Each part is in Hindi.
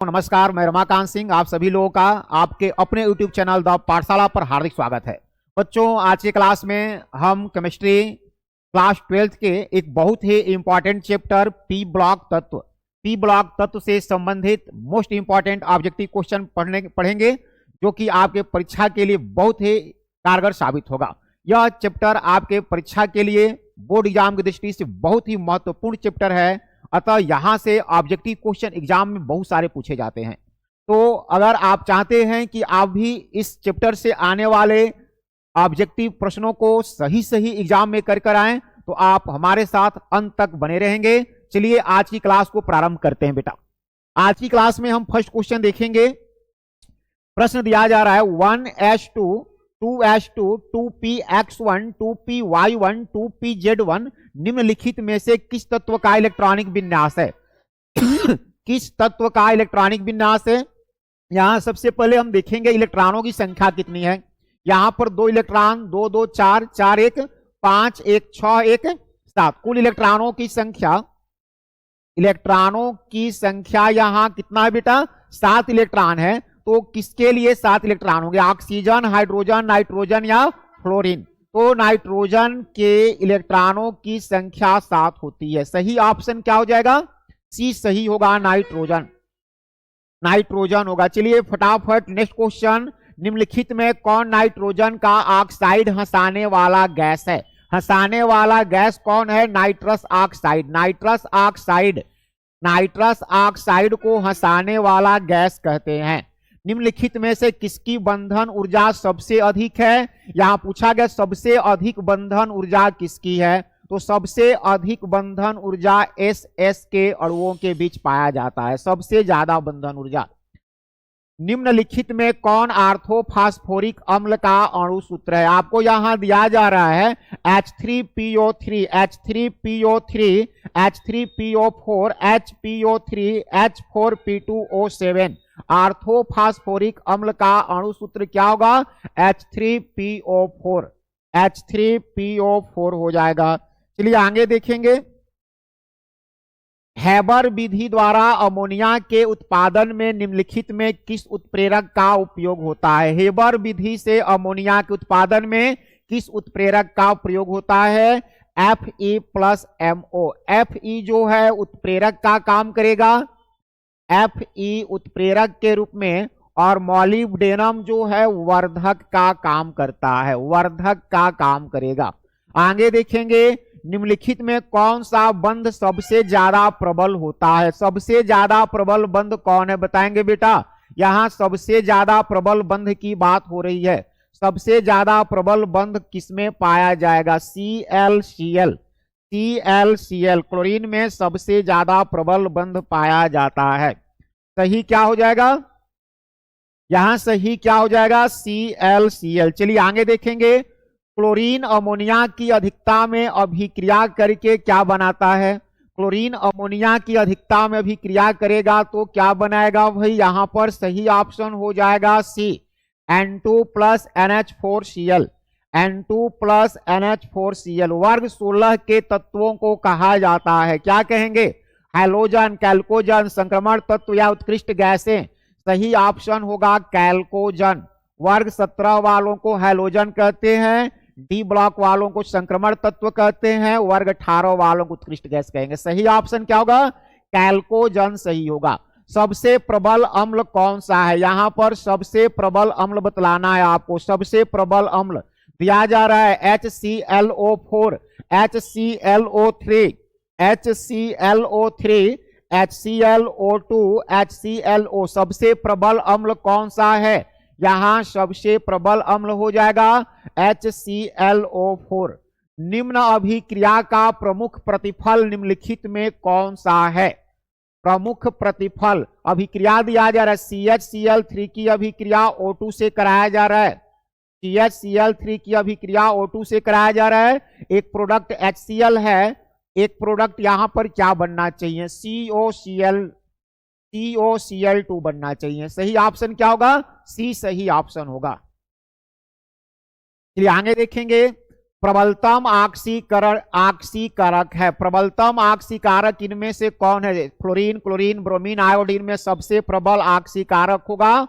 नमस्कार, मैं रमाकांत सिंह आप सभी लोगों का आपके अपने YouTube चैनल द पाठशाला पर हार्दिक स्वागत है। बच्चों, आज की क्लास में हम केमिस्ट्री क्लास 12th के एक बहुत ही इंपॉर्टेंट चैप्टर पी ब्लॉक तत्व से संबंधित मोस्ट इंपॉर्टेंट ऑब्जेक्टिव क्वेश्चन पढ़ेंगे जो कि आपके परीक्षा के लिए बहुत ही कारगर साबित होगा। यह चैप्टर आपके परीक्षा के लिए बोर्ड एग्जाम की दृष्टि से बहुत ही महत्वपूर्ण चैप्टर है। अतः यहां से ऑब्जेक्टिव क्वेश्चन एग्जाम में बहुत सारे पूछे जाते हैं। तो अगर आप चाहते हैं कि आप भी इस चैप्टर से आने वाले ऑब्जेक्टिव प्रश्नों को सही एग्जाम में कर आएं तो आप हमारे साथ अंत तक बने रहेंगे। चलिए आज की क्लास को प्रारंभ करते हैं। बेटा, आज की क्लास में हम फर्स्ट क्वेश्चन देखेंगे। प्रश्न दिया जा रहा है 1s2 2s2 2px1 2py1 2pz1 निम्नलिखित में से किस तत्व का इलेक्ट्रॉनिक विन्यास है? किस तत्व का इलेक्ट्रॉनिक विन्यास है? यहां सबसे पहले हम देखेंगे इलेक्ट्रॉनों की संख्या कितनी है। यहां पर 2 इलेक्ट्रॉन 2 2 4 4 1 5 1 6 1 7 कुल इलेक्ट्रॉनों की संख्या यहां कितना है बेटा? 7 इलेक्ट्रॉन है। तो किसके लिए 7 इलेक्ट्रॉन होंगे? ऑक्सीजन, हाइड्रोजन, नाइट्रोजन या फ्लोरीन? तो नाइट्रोजन के इलेक्ट्रॉनों की संख्या 7 होती है। सही ऑप्शन क्या हो जाएगा? सी सही होगा, नाइट्रोजन होगा। चलिए फटाफट नेक्स्ट क्वेश्चन। निम्नलिखित में कौन नाइट्रोजन का ऑक्साइड हंसाने वाला गैस है? हंसाने वाला गैस कौन है? नाइट्रस ऑक्साइड को हंसाने वाला गैस कहते हैं। निम्नलिखित में से किसकी बंधन ऊर्जा सबसे अधिक है? यहां पूछा गया सबसे अधिक बंधन ऊर्जा किसकी है? तो सबसे अधिक बंधन ऊर्जा एस के अणुओं के बीच पाया जाता है, सबसे ज्यादा बंधन ऊर्जा। निम्नलिखित में कौन ऑर्थोफॉस्फोरिक अम्ल का अणु सूत्र है? आपको यहां दिया जा रहा है H3PO3 H3PO3 H3PO4 HPO3 H4P2O7। Orthophosphoric अम्ल का अणु सूत्र क्या होगा? H3PO4 हो जाएगा। चलिए आगे देखेंगे। हैबर विधि द्वारा अमोनिया के उत्पादन में निम्नलिखित में किस उत्प्रेरक का उपयोग होता है? हेबर विधि से अमोनिया के उत्पादन में किस उत्प्रेरक का प्रयोग होता है? Fe+MO। Fe जो है उत्प्रेरक का काम करेगा, Fe उत्प्रेरक के रूप में, और मॉलिब्डेनम जो है वर्धक का काम करता है, वर्धक का काम करेगा। आगे देखेंगे। निम्नलिखित में कौन सा बंध सबसे ज्यादा प्रबल होता है? सबसे ज्यादा प्रबल बंध कौन है बताएंगे बेटा? यहां सबसे ज्यादा प्रबल बंध की बात हो रही है। सबसे ज्यादा प्रबल बंध किसमें पाया जाएगा? ClCl। क्लोरीन में सबसे ज्यादा प्रबल बंध पाया जाता है। सही क्या हो जाएगा? यहां सही क्या हो जाएगा? ClCl। चलिए आगे देखेंगे। क्लोरीन अमोनिया की अधिकता में अभिक्रिया करके क्या बनाता है? क्लोरीन अमोनिया की अधिकता में अभिक्रिया करेगा तो क्या बनाएगा भाई? यहां पर सही ऑप्शन हो जाएगा सी, N2+NH4Cl। N2+NH4Cl वर्ग 16 के तत्वों को कहा जाता है, क्या कहेंगे? हैलोजन, कैल्कोजन, संक्रमण तत्व या उत्कृष्ट गैसें? सही ऑप्शन होगा कैल्कोजन। वर्ग 17 वालों को हैलोजन कहते हैं, डी ब्लॉक वालों को संक्रमण तत्व कहते हैं, वर्ग 18 वालों को उत्कृष्ट गैस कहेंगे। सही ऑप्शन क्या होगा? कैल्कोजन सही होगा। सबसे प्रबल अम्ल कौन सा है? यहां पर सबसे प्रबल अम्ल बतलाना है आपको। सबसे प्रबल अम्ल दिया जा रहा है HClO4 HClO3 HClO3 HClO2 HClO। सबसे प्रबल अम्ल कौन सा है? यहां सबसे प्रबल अम्ल हो जाएगा HClO4। निम्न अभिक्रिया का प्रमुख प्रतिफल निम्नलिखित में कौन सा है? प्रमुख प्रतिफल अभिक्रिया दिया जा रहा है CHCl3 की अभिक्रिया O2 से कराया जा रहा है। CHCl3 की अभिक्रिया O2 से कराया जा रहा है। एक प्रोडक्ट HCl है, एक प्रोडक्ट यहां पर क्या बनना चाहिए? COCl2 बनना चाहिए। सही ऑप्शन क्या होगा? सी सही ऑप्शन होगा। चलिए आगे देखेंगे। प्रबलतम आक्सीकारक है। प्रबलतम आक्सीकारक इनमें से कौन है? फ्लोरीन, क्लोरीन, ब्रोमीन, आयोडीन में सबसे प्रबल आक्सीकारक होगा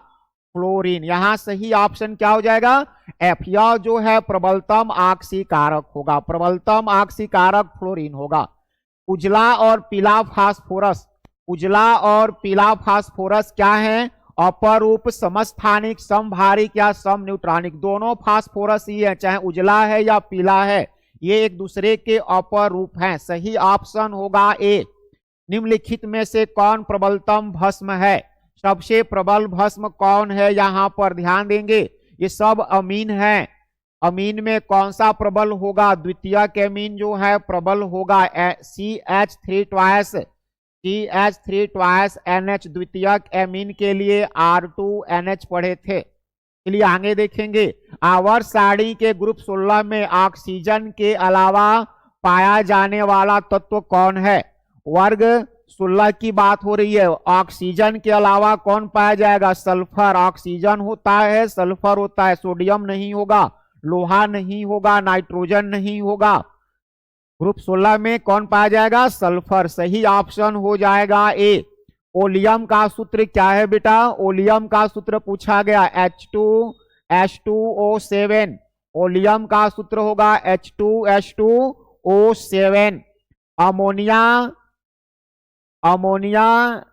फ्लोरीन। यहां सही ऑप्शन क्या हो जाएगा? एफ। यह जो है प्रबलतम आक्सीकारक होगा, प्रबलतम आक्सीकारक फ्लोरीन होगा। उजला और पीला फास्फोरस, उजला और पीला फास्फोरस क्या है? अपरूप, समस्थानिक, समभारिक या सम न्यूट्रॉनिक। दोनों फास्फोरस ही है, चाहे उजला है या पीला है, ये एक दूसरे के अपरूप हैं। सही ऑप्शन होगा ए। निम्नलिखित में से कौन प्रबलतम भस्म है? सबसे प्रबल भस्म कौन है? यहां पर ध्यान देंगे, ये सब अमीन है। अमीन में कौन सा प्रबल होगा? द्वितीयक अमीन जो है प्रबल होगा CH3 twice, CH3 twice NH। द्वितीयक एमीन के लिए R2NH पढ़े थे। चलिए आगे देखेंगे। आवर्त सारणी के ग्रुप 16 में ऑक्सीजन के अलावा पाया जाने वाला तत्व कौन है? वर्ग 16 की बात हो रही है। ऑक्सीजन के अलावा कौन पाया जाएगा? सल्फर। ऑक्सीजन होता है, सल्फर होता है, सोडियम नहीं होगा, लोहा नहीं होगा, नाइट्रोजन नहीं होगा। ग्रुप 16 में कौन पाया जाएगा? सल्फर। सही ऑप्शन हो जाएगा ए। ओलियम का सूत्र क्या है बेटा? ओलियम का सूत्र पूछा गया H2H2O7। ओलियम का सूत्र होगा H2H2O7। अमोनिया, अमोनिया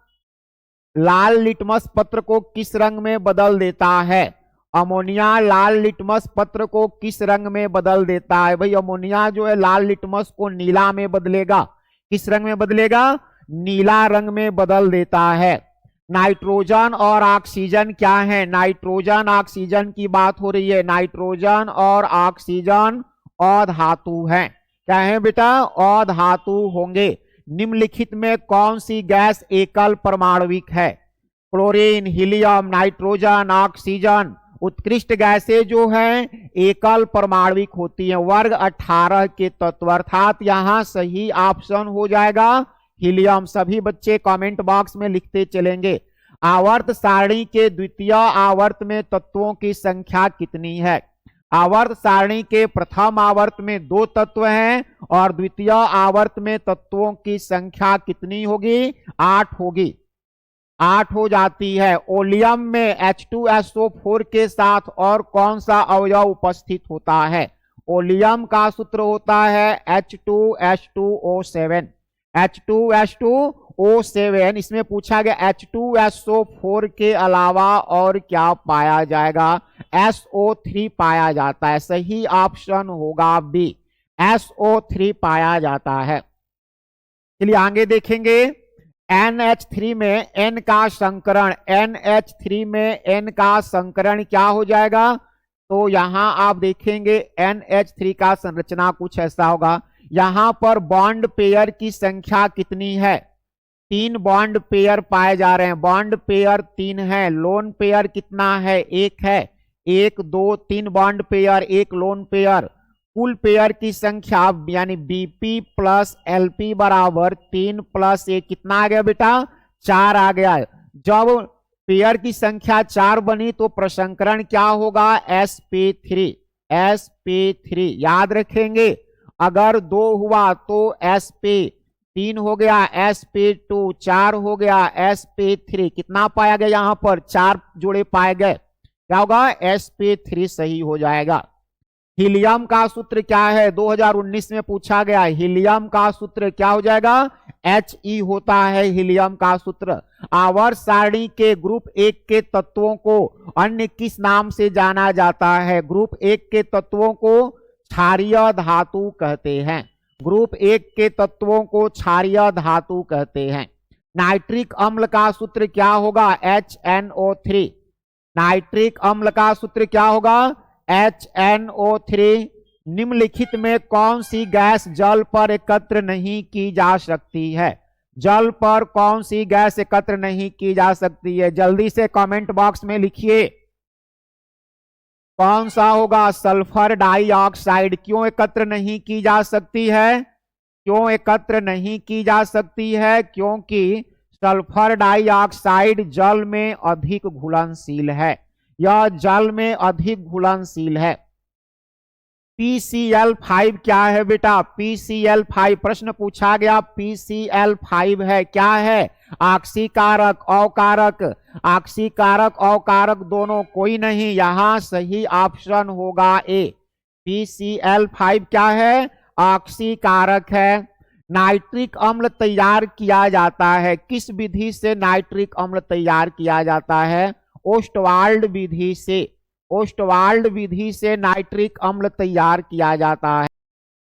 लाल लिटमस पत्र को किस रंग में बदल देता है? अमोनिया लाल लिटमस पत्र को किस रंग में बदल देता है? भाई अमोनिया जो है लाल लिटमस को नीला में बदलेगा। किस रंग में बदलेगा? नीला रंग में बदल देता है। नाइट्रोजन और ऑक्सीजन क्या है? नाइट्रोजन ऑक्सीजन की बात हो रही है। नाइट्रोजन और ऑक्सीजन अधातु है। क्या है बेटा? अधातु होंगे। निम्नलिखित में कौन सी गैस एकल परमाणविक है? Chlorine, helium, nitrogen, oxygen. उत्कृष्ट गैसें जो हैं एकल परमाणविक होती हैं। वर्ग 18 के तत्व, अर्थात यहां सही ऑप्शन हो जाएगा हीलियम। सभी बच्चे कमेंट बॉक्स में लिखते चलेंगे। आवर्त सारणी के द्वितीय आवर्त में तत्वों की संख्या कितनी है? आवर्त सारणी के प्रथम आवर्त में 2 तत्व हैं और द्वितीय आवर्त में तत्वों की संख्या कितनी होगी? 8 होगी, 8 हो जाती है। ओलियम में H2SO4 के साथ और कौन सा अवयव उपस्थित होता है? ओलियम का सूत्र होता है H2H2O7। H2H2O7। इसमें पूछा गया H2SO4 के अलावा और क्या पाया जाएगा? SO3 पाया जाता है। सही ऑप्शन होगा बी, SO3 पाया जाता है। चलिए आगे देखेंगे। NH3 में N का संकरण, NH3 में N का संकरण क्या हो जाएगा? तो यहां आप देखेंगे NH3 का संरचना कुछ ऐसा होगा। यहां पर बॉन्ड पेयर की संख्या कितनी है? 3 बॉन्ड पेयर पाए जा रहे हैं। बॉन्ड पेयर 3 है। लोन पेयर कितना है? 1 है। 1 2 3 बॉन्ड पेयर, 1 लोन पेयर। कुल पेयर की संख्या यानी BP प्लस LP बराबर 3 प्लस 1 कितना आ गया बेटा? 4 आ गया। जब पेयर की संख्या 4 बनी तो प्रसंकरण क्या होगा? sp3, sp3 याद रखेंगे। अगर 2 हुआ तो sp3 हो गया, sp2 4 हो गया, sp3 कितना पाया गया? यहां पर 4 जोड़े पाए गए, क्या होगा? sp3 सही हो जाएगा। हीलियम का सूत्र क्या है? 2019 में पूछा गया। हीलियम का सूत्र क्या हो जाएगा? He होता है हीलियम का सूत्र। आवर्त सारणी के ग्रुप 1 के तत्वों को अन्य किस नाम से जाना जाता है? ग्रुप 1 के तत्वों को क्षारीय धातु कहते हैं। ग्रुप 1 के तत्वों को क्षारीय धातु कहते हैं। नाइट्रिक अम्ल का सूत्र क्या होगा? HNO3। नाइट्रिक अम्ल का सूत्र क्या होगा? HNO3। निम्नलिखित में कौन सी गैस जल पर एकत्र नहीं की जा सकती है? जल पर कौन सी गैस एकत्र नहीं की जा सकती है? जल्दी से कमेंट बॉक्स में लिखिए। कौन सा होगा? Sulphur dioxide. क्यों एकत्र नहीं की जा सकती है? क्यों एकत्र नहीं की जा सकती है? क्योंकि सल्फर डाइऑक्साइड जल में अधिक घुलनशील है। यह जल में अधिक घुलनशील है। PCl5 क्या है बेटा? PCl5 प्रश्न पूछा गया, PCl5 है, क्या है? ऑक्सीकारक, अवकारक, ऑक्सीकारक अवकारक दोनों, कोई नहीं, यहां सही ऑप्शन होगा ए। PCl5 क्या है? ऑक्सीकारक है। नाइट्रिक अम्ल तैयार किया जाता है, किस विधि से नाइट्रिक अम्ल तैयार किया जाता है? ओस्टवाल्ड विधि से। ओस्टवाल्ड विधि से नाइट्रिक अम्ल तैयार किया जाता है।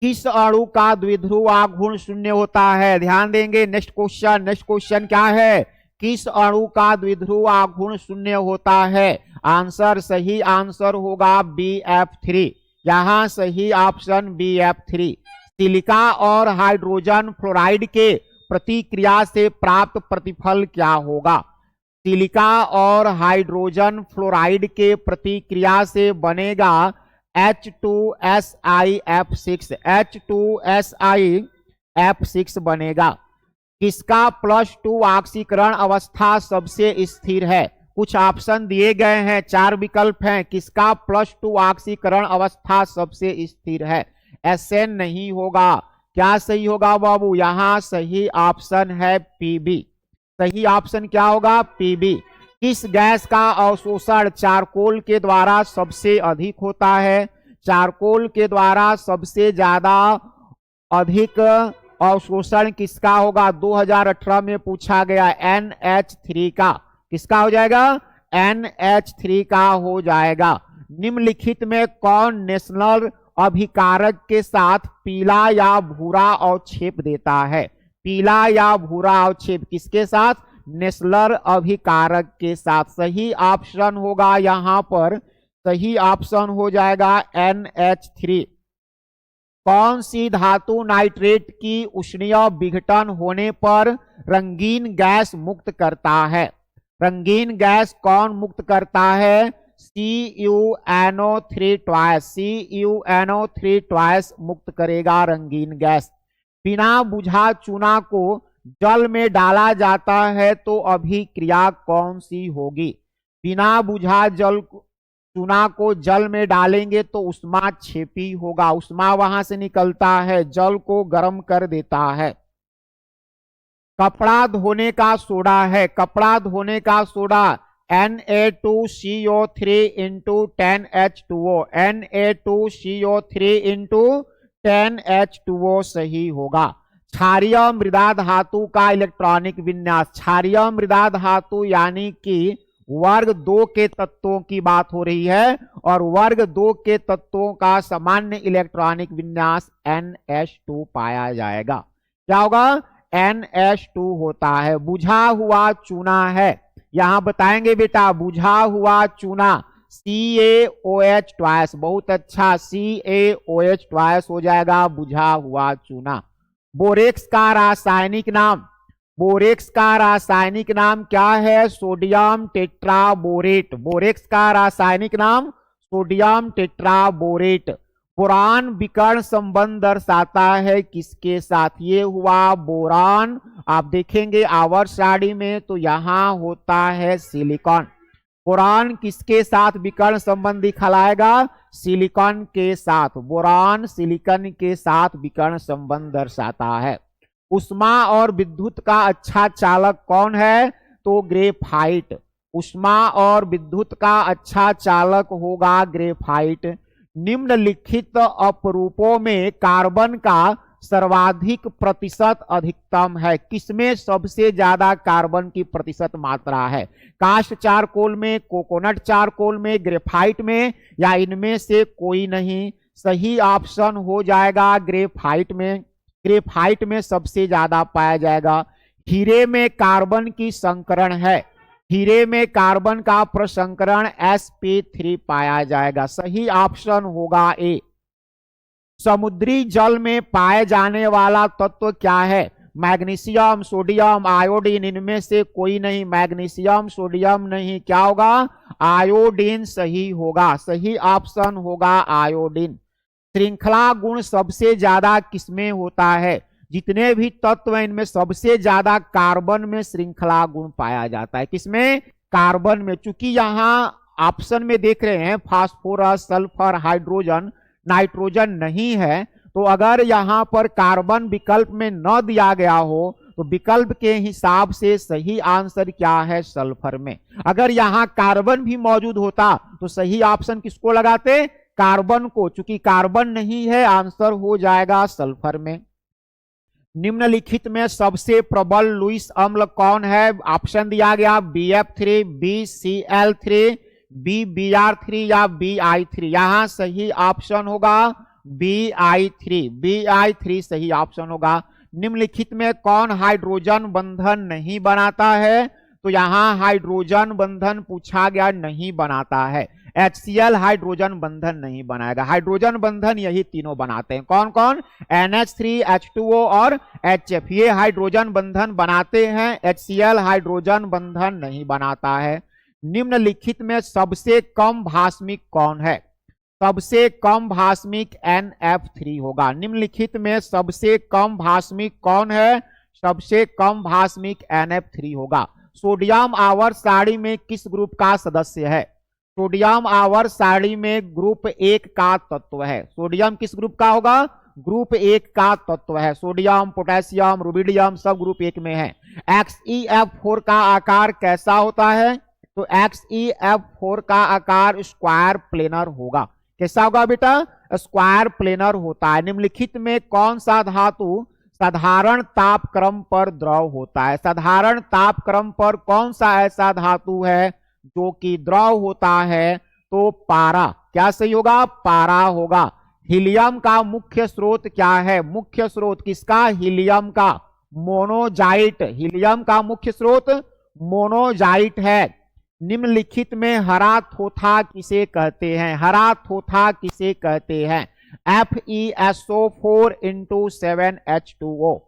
किस अणु का द्विध्रुव आघूर्ण शून्य होता है? ध्यान देंगे, नेक्स्ट क्वेश्चन। नेक्स्ट क्वेश्चन क्या है? किस अणु का द्विध्रुव आघूर्ण शून्य होता है? आंसर, सही आंसर होगा BF3। यहां सही ऑप्शन BF3। सिलिका और हाइड्रोजन फ्लोराइड के प्रतिक्रिया से प्राप्त प्रतिफल क्या होगा? सिलिका और हाइड्रोजन फ्लोराइड के प्रतिक्रिया से बनेगा H2SiF6। H2SiF6 बनेगा। किसका +2 ऑक्सीकरण अवस्था सबसे स्थिर है? कुछ ऑप्शन दिए गए हैं, 4 विकल्प हैं। किसका +2 ऑक्सीकरण अवस्था सबसे स्थिर है? SN नहीं होगा। क्या सही होगा बाबू? यहां सही ऑप्शन है PB। सही ऑप्शन क्या होगा? PB। किस गैस का अवशोषण चारकोल के द्वारा सबसे अधिक होता है? चारकोल के द्वारा सबसे ज्यादा अधिक अवशोषण किसका होगा? 2018 में पूछा गया, NH3 का। किसका हो जाएगा? NH3 का हो जाएगा। निम्नलिखित में कौन नेशनल अभिकारक के साथ पीला या भूरा अवक्षेप देता है? पीला या भूरा अवक्षेप किसके साथ? नेशनल अभिकारक के साथ। सही ऑप्शन होगा यहां पर, सही ऑप्शन हो जाएगा NH3। कौन सी धातु नाइट्रेट की उष्णीय विघटन होने पर रंगीन गैस मुक्त करता है? रंगीन गैस कौन मुक्त करता है? CuNO3 twice. CuNO3 ट्वाइस मुक्त करेगा रंगीन गैस। बिना बुझा चूना को जल में डाला जाता है तो अभिक्रिया कौन सी होगी? बिना बुझा चूना को जल में डालेंगे तो उष्माक्षेपी होगा। उष्मा वहां से निकलता है, जल को गर्म कर देता है। कपड़ा धोने का सोडा है, कपड़ा धोने का soda Na2CO3 into 10H2O। Na2CO3 into 10H2O सही होगा। क्षारीय मृदा धातु का इलेक्ट्रॉनिक विन्यास। क्षारीय मृदा धातु यानी कि वर्ग 2 के तत्वों की बात हो रही है, और वर्ग 2 के तत्वों का सामान्य इलेक्ट्रॉनिक विन्यास NH2 पाया जाएगा। क्या होगा? NH2 होता है। बुझा हुआ चूना है, यहां बताएंगे बेटा, बुझा हुआ चूना CaOH ट्वाइस। बहुत अच्छा, CaOH ट्वाइस हो जाएगा बुझा हुआ चूना। बोरेक्स का रासायनिक नाम, बोरेक्स का रासायनिक नाम क्या है? Sodium tetraborate. बोरेक्स का रासायनिक नाम सोडियम टेट्राबोरेट। बोरान विकर्ण संबंध दर्शाता है किसके साथ? ये हुआ बोरान। आप देखेंगे आवर्त सारणी में तो यहां होता है सिलिकॉन। बोरान किसके साथ विकर्ण संबंध दिखलाएगा? सिलिकॉन के साथ। बोरान सिलिकॉन के साथ विकर्ण संबंध दर्शाता है। उष्मा और विद्युत का अच्छा चालक कौन है? तो ग्रेफाइट। उष्मा और विद्युत का अच्छा चालक होगा ग्रेफाइट। निम्नलिखित अपरूपों में कार्बन का सर्वाधिक प्रतिशत अधिकतम है? किसमें सबसे ज्यादा कार्बन की प्रतिशत मात्रा है? काष्ठ चारकोल में, कोकोनट चारकोल में, ग्रेफाइट में, या इनमें से कोई नहीं? सही ऑप्शन हो जाएगा ग्रेफाइट में। ग्रेफाइट में सबसे ज्यादा पाया जाएगा। हीरे में कार्बन की संकरण है, हीरे में कार्बन का प्रसंकरण sp3 पाया जाएगा। सही ऑप्शन होगा ए। समुद्री जल में पाए जाने वाला तत्व क्या है? मैग्नीशियम, सोडियम, आयोडीन, इनमें से कोई नहीं। मैग्नीशियम, सोडियम नहीं, क्या होगा? आयोडीन सही होगा। सही ऑप्शन होगा आयोडीन। श्रृंखला गुण सबसे ज्यादा किसमें होता है? जितने भी तत्व हैं इनमें सबसे ज्यादा कार्बन में श्रृंखला गुण पाया जाता है। किसमें? कार्बन में। चूंकि यहां ऑप्शन में देख रहे हैं फास्फोरस, सल्फर, हाइड्रोजन, नाइट्रोजन नहीं है, तो अगर यहाँ पर कार्बन विकल्प में न दिया गया हो तो विकल्प के हिसाब से सही आंसर क्या है, सल्फर में। अगर यहाँ कार्बन भी मौजूद होता तो सही ऑप्शन किसको लगाते, कार्बन को। चूंकि कार्बन नहीं है, आंसर हो जाएगा सल्फर में। निम्नलिखित में सबसे प्रबल लुईस अम्ल कौन है? ऑप्शन दिया गया BF3, BCl3, BBr3 या BI3। यहां सही ऑप्शन होगा BI3। BI3 सही ऑप्शन होगा। निम्नलिखित में कौन हाइड्रोजन बंधन नहीं बनाता है? तो यहां हाइड्रोजन बंधन पूछा गया, नहीं बनाता है। HCl हाइड्रोजन बंधन नहीं बनाएगा। हाइड्रोजन बंधन यही तीनों बनाते हैं। कौन कौन? NH3, H2O और HF, ये हाइड्रोजन बंधन बनाते हैं। HCl हाइड्रोजन बंधन नहीं बनाता है। निम्नलिखित में सबसे कम भास्मिक कौन है? सबसे कम भास्मिक NF3 होगा। निम्नलिखित में सबसे कम भास्मिक कौन है? सबसे कम भास्मिक NF3 होगा। सोडियम आवर्त सारणी में किस ग्रुप का सदस्य है? सोडियम आवर्त सारणी में ग्रुप 1 का तत्व है। सोडियम किस ग्रुप का होगा? ग्रुप 1 का तत्व है। सोडियम, पोटेशियम, रुबिडियम सब ग्रुप 1 में है। XeF4 का आकार कैसा होता है? तो XeF4 का आकार स्क्वायर प्लेनर होगा। कैसा होगा बेटा? स्क्वायर प्लेनर होता है। निम्नलिखित में कौन सा धातु साधारण तापक्रम पर द्रव होता है? साधारण तापक्रम पर कौन सा ऐसा धातु है जो कि द्रव होता है? तो पारा। क्या सही होगा? पारा होगा। हीलियम का मुख्य स्रोत क्या है? मुख्य स्रोत किसका? हीलियम का। मोनोजाइट। हीलियम का मुख्य स्रोत मोनोजाइट है। निम्नलिखित में हरा थोथा किसे कहते हैं? हरा थोथा किसे कहते हैं? FeSO4 × 7H2O।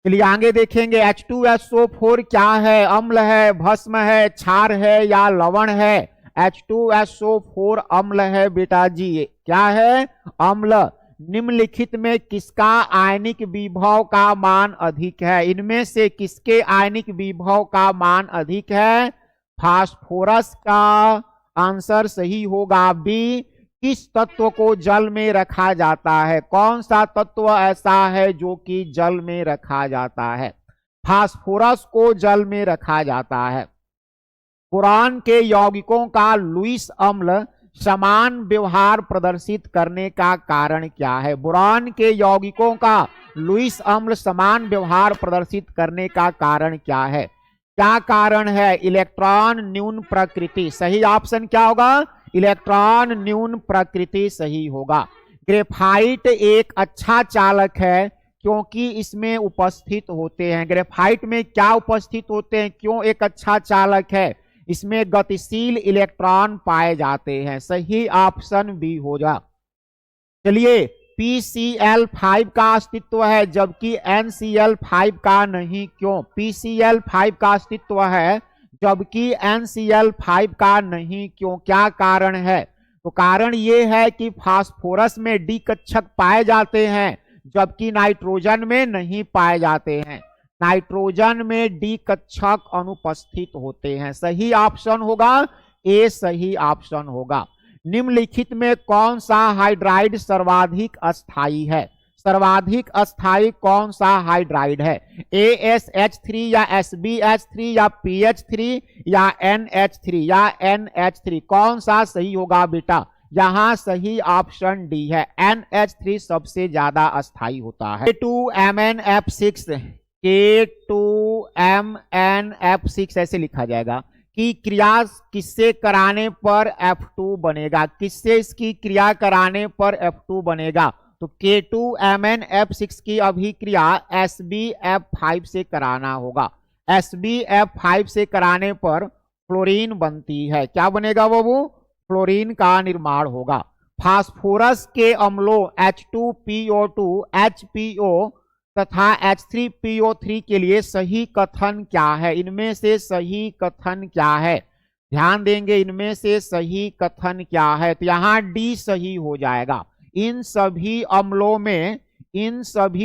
चलिए आगे देखेंगे। H2SO4 क्या है? अम्ल है, भस्म है, क्षार है या लवण है? H2SO4 अम्ल है बेटा जी। क्या है? अम्ल। निम्नलिखित में किसका आयनिक विभव का मान अधिक है? इनमें से किसके आयनिक विभव का मान अधिक है? फास्फोरस का आंसर सही होगा बी। किस तत्व को जल में रखा जाता है? कौन सा तत्व ऐसा है जो कि जल में रखा जाता है? फास्फोरस को जल में रखा जाता है। बोरान के यौगिकों का लुईस अम्ल समान व्यवहार प्रदर्शित करने का कारण क्या है? बोरान के यौगिकों का लुईस अम्ल समान व्यवहार प्रदर्शित करने का कारण क्या है? क्या कारण है? इलेक्ट्रॉन न्यून प्रकृति। सही ऑप्शन क्या होगा? इलेक्ट्रॉन न्यून प्रकृति सही होगा। ग्रेफाइट एक अच्छा चालक है क्योंकि इसमें उपस्थित होते हैं। ग्रेफाइट में क्या उपस्थित होते हैं? क्यों एक अच्छा चालक है? इसमें गतिशील इलेक्ट्रॉन पाए जाते हैं। सही ऑप्शन बी हो जा। चलिए PCl5 का अस्तित्व है जबकि NCl5 का नहीं। क्यों? PCl5 का अस्तित्व है जबकि NCl5 का नहीं। क्यों? क्या कारण है? तो कारण ये है कि फास्फोरस में डी कक्षक पाए जाते हैं जबकि नाइट्रोजन में नहीं पाए जाते हैं। नाइट्रोजन में डी कक्षक अनुपस्थित होते हैं। सही ऑप्शन होगा ए। सही ऑप्शन होगा। निम्नलिखित में कौन सा हाइड्राइड सर्वाधिक अस्थायी है? सर्वाधिक अस्थायी कौन सा हाइड्राइड है? ASH3 या SbH3 या PH3 या NH3 या NH3? कौन सा सही होगा बेटा? यहां सही ऑप्शन डी है। NH3 सबसे ज्यादा अस्थायी होता है। K2MnF6, K2MnF6 ऐसे लिखा जाएगा कि क्रिया किससे कराने पर F2 बनेगा? किससे इसकी क्रिया कराने पर F2 बनेगा? तो K2MnF6 की अभिक्रिया SbF5 से कराना होगा। SbF5 से कराने पर फ्लोरीन बनती है। क्या बनेगा बाबू? फ्लोरीन का निर्माण होगा। फास्फोरस के अम्लों H2PO2, HPO तथा H3PO3 के लिए सही कथन क्या है? इनमें से सही कथन क्या है? ध्यान देंगे, इनमें से सही कथन क्या है? तो यहां डी सही हो जाएगा। इन सभी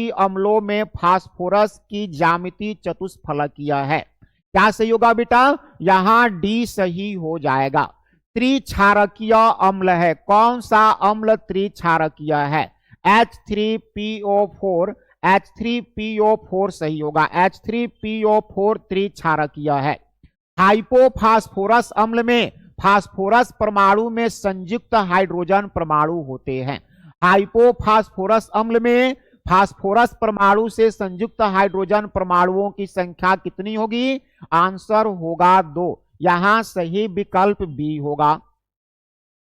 अम्लों में फास्फोरस की ज्यामिति चतुष्फलकीय है। क्या सही होगा बेटा? यहां डी सही हो जाएगा। त्रिक्षारकीय अम्ल है। कौन सा अम्ल त्रिक्षारकीय है? H3PO4, H3PO4 सही होगा। H3PO4 त्रिक्षारकीय है। हाइपोफास्फोरस अम्ल में फास्फोरस परमाणु में संयुक्त हाइड्रोजन परमाणु होते हैं। हाइपोफास्फोरस अम्ल में फास्फोरस परमाणु से संयुक्त हाइड्रोजन परमाणुओं की संख्या कितनी होगी? आंसर होगा 2। यहां सही विकल्प बी होगा।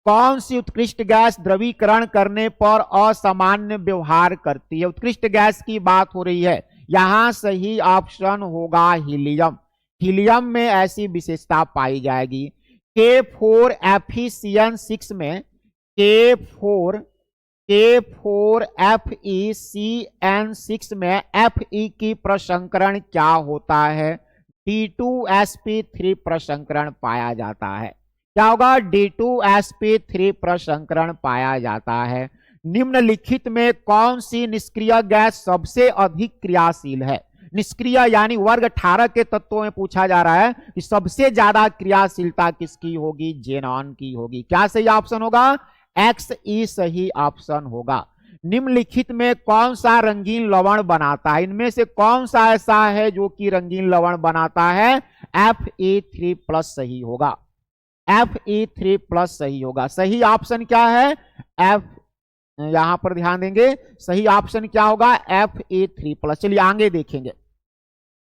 कौन सी उत्कृष्ट गैस द्रवीकरण करने पर असामान्य व्यवहार करती है? उत्कृष्ट गैस की बात हो रही है। यहां सही ऑप्शन होगा हीलियम। हीलियम में ऐसी विशेषता पाई जाएगी। K4FeCN6 में K4FeCN6 में Fe की प्रसंकरण क्या होता है? D2sp3 प्रसंकरण पाया जाता है। क्या होगा? D2sp3 प्रसंकरण पाया जाता है। निम्नलिखित में कौन सी निष्क्रिय गैस सबसे अधिक क्रियाशील है? निष्क्रिय यानी वर्ग 18 के तत्वों में पूछा जा रहा है कि सबसे ज्यादा क्रियाशीलता किसकी होगी? जेनॉन की होगी। क्या सही ऑप्शन होगा? XE सही ऑप्शन होगा। निम्नलिखित में कौन सा रंगीन लवण बनाता है? इनमें से कौन सा ऐसा है जो कि रंगीन लवण बनाता है? Fe3+ सही होगा। Fe3+ सही होगा। सही ऑप्शन क्या है? यहां पर ध्यान देंगे, सही ऑप्शन क्या होगा? Fe3+। चलिए आगे देखेंगे।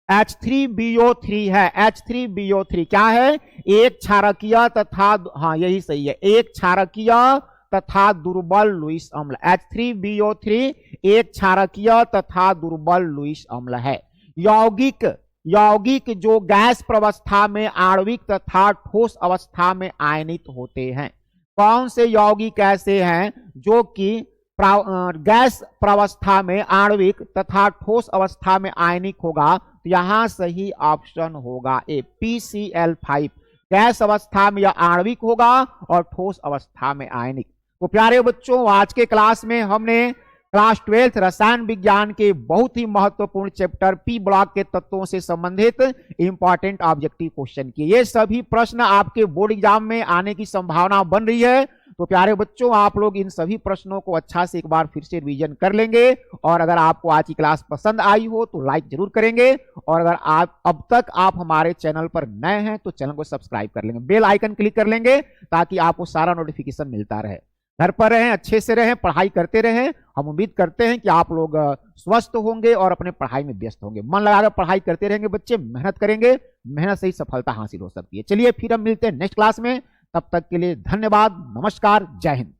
H3BO3 है। H3BO3 क्या है? एक क्षारकीय तथा, हाँ यही सही है, एक क्षारकीय तथा दुर्बल लुईस अम्ल। H3BO3 एक क्षारकीय तथा दुर्बल लुईस अम्ल है। यौगिक जो गैस प्रवस्था में आणविक तथा ठोस अवस्था में आयनित होते हैं। कौन से यौगिक ऐसे हैं जो कि गैस प्रवस्था में आणविक तथा ठोस अवस्था में आयनिक होगा? तो यहां सही ऑप्शन होगा ए, PCl5। गैस अवस्था में यह आणविक होगा और ठोस अवस्था में आयनिक। तो प्यारे बच्चों, आज के क्लास में हमने क्लास 12 रसायन विज्ञान के बहुत ही महत्वपूर्ण चैप्टर पी ब्लॉक के तत्वों से संबंधित इंपॉर्टेंट ऑब्जेक्टिव क्वेश्चन किए। ये सभी प्रश्न आपके बोर्ड एग्जाम में आने की संभावना बन रही है। तो प्यारे बच्चों, आप लोग इन सभी प्रश्नों को अच्छा से एक बार फिर से रिवीजन कर लेंगे। और अगर आपको आज की क्लास पसंद आई हो तो लाइक जरूर करेंगे। और अगर आप अब तक आप हमारे चैनल पर नए हैं तो चैनल को सब्सक्राइब कर लेंगे, बेल आइकन क्लिक कर लेंगे ताकि आपको सारा नोटिफिकेशन मिलता रहे। घर पर रहें, अच्छे से रहें, पढ़ाई करते रहें। हम उम्मीद करते हैं कि आप लोग स्वस्थ होंगे और अपने पढ़ाई में व्यस्त होंगे। मन लगाकर पढ़ाई करते रहेंगे बच्चे, मेहनत करेंगे, मेहनत से ही सफलता हासिल हो सकती है। चलिए फिर हम मिलते हैं नेक्स्ट क्लास में। तब तक के लिए धन्यवाद, नमस्कार, जय हिंद।